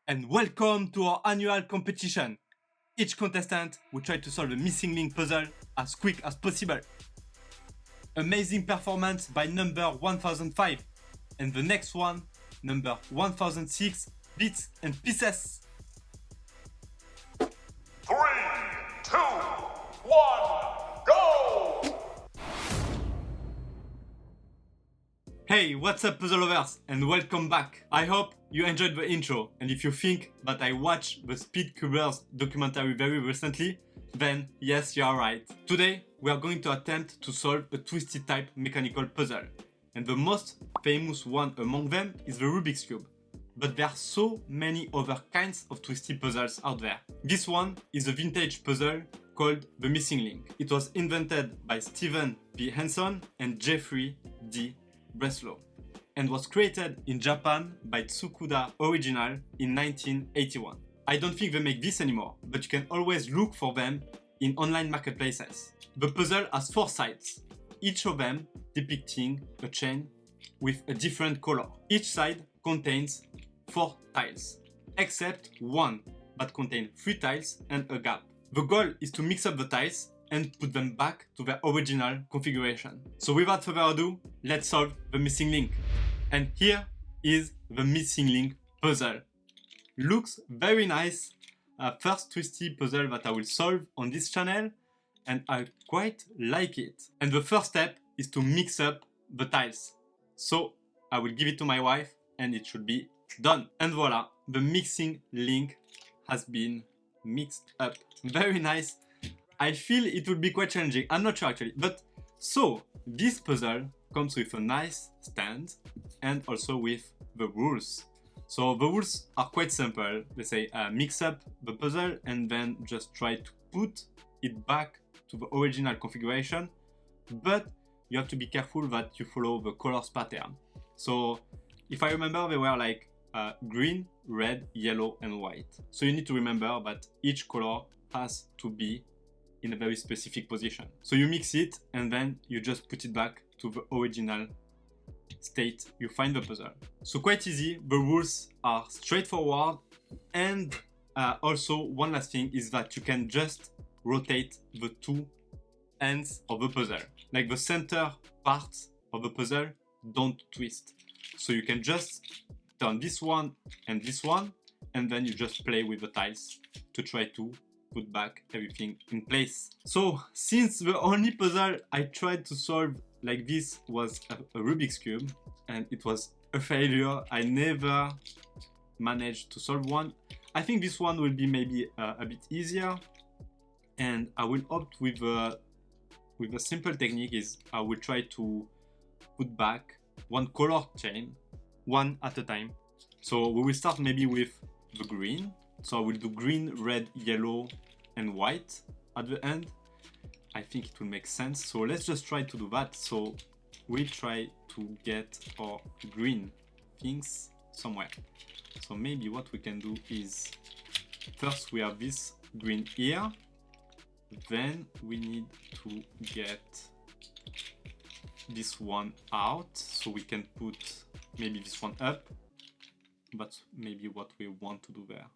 and welcome to our annual competition. Each contestant will try to solve a missing link puzzle as quick as possible. Amazing performance by number 1005, and the next one, number 1006, Bits and Pieces. 3, 2, 1, go! Hey, what's up puzzle lovers, and welcome back. I hope you enjoyed the intro, and if you think that I watched the Speedcubers documentary very recently, then yes, you are right. Today, we are going to attempt to solve a Twisty type mechanical puzzle, and the most famous one among them is the Rubik's Cube. But there are so many other kinds of Twisty puzzles out there. This one is a vintage puzzle called The Missing Link. It was invented by Stephen P. Hanson and Jeffrey D. Breslow, and was created in Japan by Tsukuda original in 1981. I don't think they make this anymore, but you can always look for them in online marketplaces. The puzzle has 4 sides, each of them depicting a chain with a different color. Each side contains 4 tiles, except one that contains 3 tiles and a gap. The goal is to mix up the tiles and put them back to their original configuration. So without further ado, let's solve the missing link. And here is the missing link puzzle. Looks very nice. First Twisty puzzle that I will solve on this channel, and I quite like it. And the first step is to mix up the tiles. So I will give it to my wife and it should be done. And voila, the missing link has been mixed up. Very nice. I feel it will be quite challenging, I'm not sure actually. But so, this puzzle comes with a nice stand and also with the rules. So the rules are quite simple. They say mix up the puzzle and then just try to put it back to the original configuration. But you have to be careful that you follow the colors pattern. So if I remember, they were like green, red, yellow and white. So you need to remember that each color has to be in a very specific position. So you mix it and then you just put it back to the original state you find the puzzle. So quite easy, the rules are straightforward, and also one last thing is that you can just rotate the 2 ends of the puzzle. Like the center parts of the puzzle don't twist. So you can just turn this one, and then you just play with the tiles to try to put back everything in place. So since the only puzzle I tried to solve like this was a Rubik's Cube and it was a failure, I never managed to solve one. I think this one will be maybe a bit easier, and I will opt with a simple technique. Is I will try to put back one color chain one at a time. So we will start maybe with the green. So I will do green, red, yellow and white at the end. I think it will make sense. So let's just try to do that. So we'll try to get our green things somewhere. So maybe what we can do is first we have this green here. Then we need to get this one out. So we can put maybe this one up. That's maybe what we want to do there.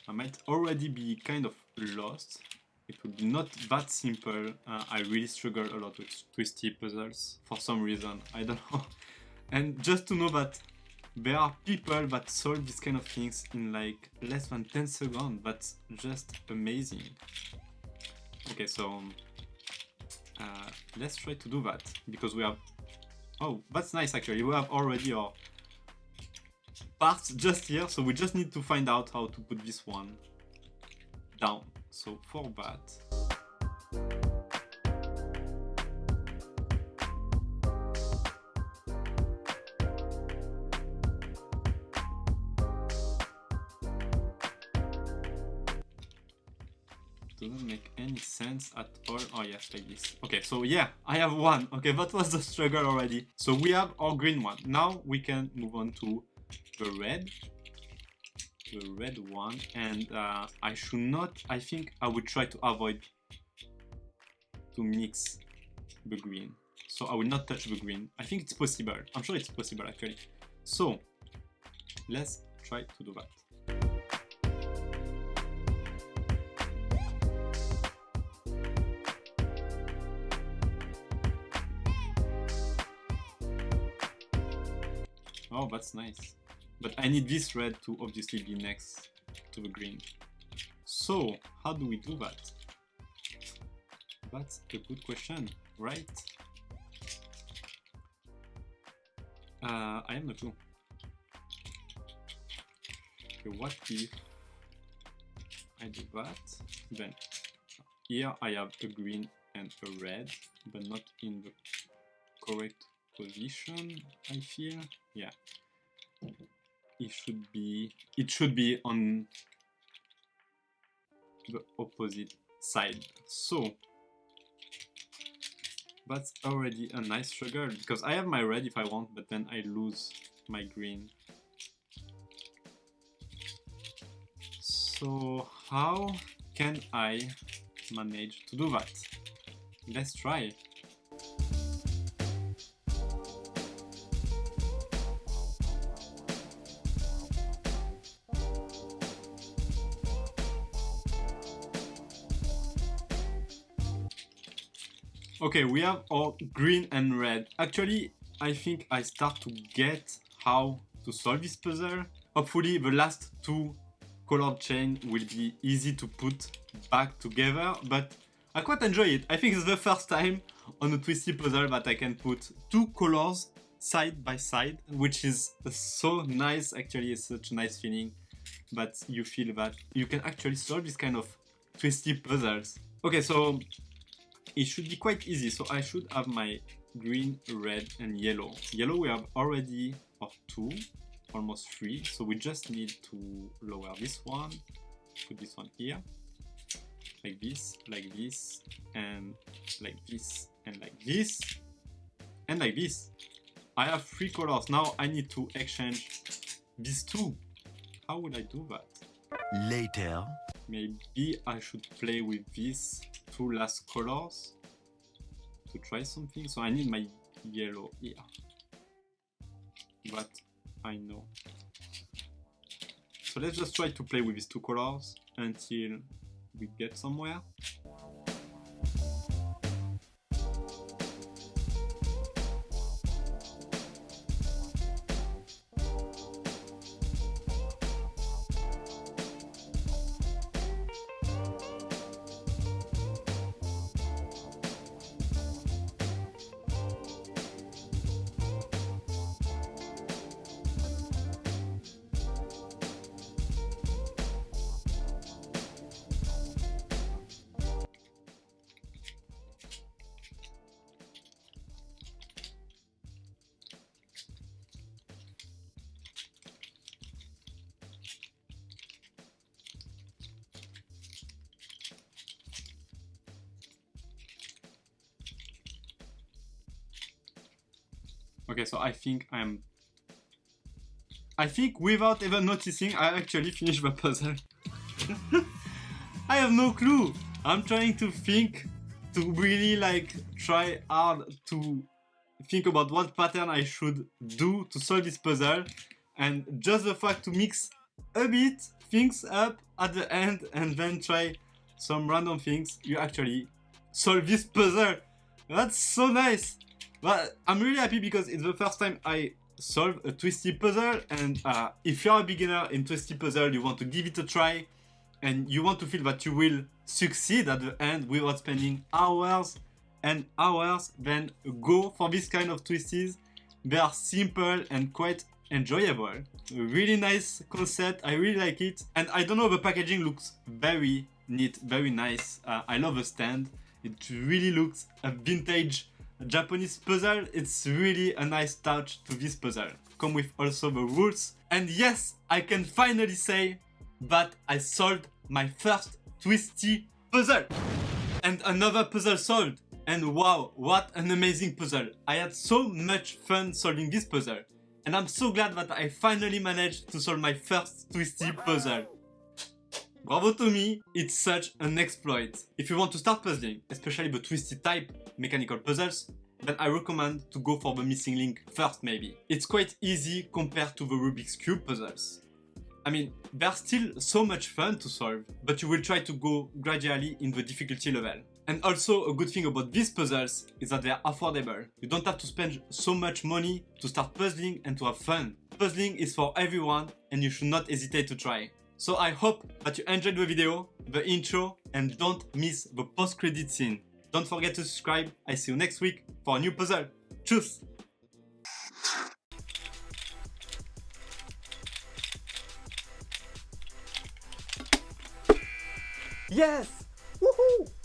I might already be kind of lost. It will be not that simple. I really struggle a lot with Twisty puzzles for some reason. I don't know. And just to know that there are people that solve these kind of things in like less than 10 seconds. That's just amazing. Okay, so let's try to do that because we have... Oh, that's nice actually. We have already our parts just here, so we just need to find out how to put this one down. So for that, doesn't make any sense at all. Oh yes, like this. Okay, so yeah, I have one. Okay, that was the struggle already. So we have our green one. Now we can move on to the red. the red one, and I should not, I think I would try to avoid to mix the green. So I will not touch the green. I think it's possible. I'm sure it's possible actually. So let's try to do that. Oh, that's nice. But I need this red to obviously be next to the green. So how do we do that? That's a good question, right? I have no clue. Okay, what if I do that? Then here I have a green and a red, but not in the correct position, I feel. Yeah. It should be on the opposite side. So that's already a nice struggle, because I have my red if I want, but then I lose my green. So how can I manage to do that? Let's try. Okay, we have our green and red. Actually, I think I start to get how to solve this puzzle. Hopefully the last two colored chain will be easy to put back together, but I quite enjoy it. I think it's the first time on a Twisty puzzle that I can put two colors side by side, which is so nice. Actually, it's such a nice feeling, but you feel that you can actually solve this kind of Twisty puzzles. Okay, so it should be quite easy. So I should have my green, red, and yellow. Yellow we have already of 2, almost 3. So we just need to lower this one, put this one here, like this, and like this, and like this, and like this. I have 3 colors. Now I need to exchange these 2. How would I do that? Later. Maybe I should play with these 2 last colors to try something. So I need my yellow here, but I know. So let's just try to play with these 2 colors until we get somewhere. Okay, so I think without even noticing, I actually finished the puzzle. I have no clue. I'm trying to think, to really like try hard to think about what pattern I should do to solve this puzzle, and just the fact to mix a bit things up at the end and then try some random things, you actually solve this puzzle. That's so nice. But I'm really happy because it's the first time I solve a Twisty puzzle, and if you're a beginner in Twisty puzzle, you want to give it a try and you want to feel that you will succeed at the end without spending hours and hours, then go for this kind of twisties. They are simple and quite enjoyable. A really nice concept, I really like it. And I don't know, the packaging looks very neat, very nice. I love the stand. It really looks a vintage Japanese puzzle. It's really a nice touch to this puzzle. Come with also the rules. And yes, I can finally say that I solved my first Twisty puzzle. And another puzzle solved. And wow, what an amazing puzzle. I had so much fun solving this puzzle. And I'm so glad that I finally managed to solve my first Twisty puzzle. Bravo to me, it's such an exploit. If you want to start puzzling, especially the Twisty type mechanical puzzles, then I recommend to go for the missing link first maybe. It's quite easy compared to the Rubik's Cube puzzles. I mean, they're still so much fun to solve, but you will try to go gradually in the difficulty level. And also a good thing about these puzzles is that they are affordable. You don't have to spend so much money to start puzzling and to have fun. Puzzling is for everyone and you should not hesitate to try. So I hope that you enjoyed the video, the intro, and don't miss the post-credit scene. Don't forget to subscribe. I see you next week for a new puzzle. Tschüss! Yes! Woohoo!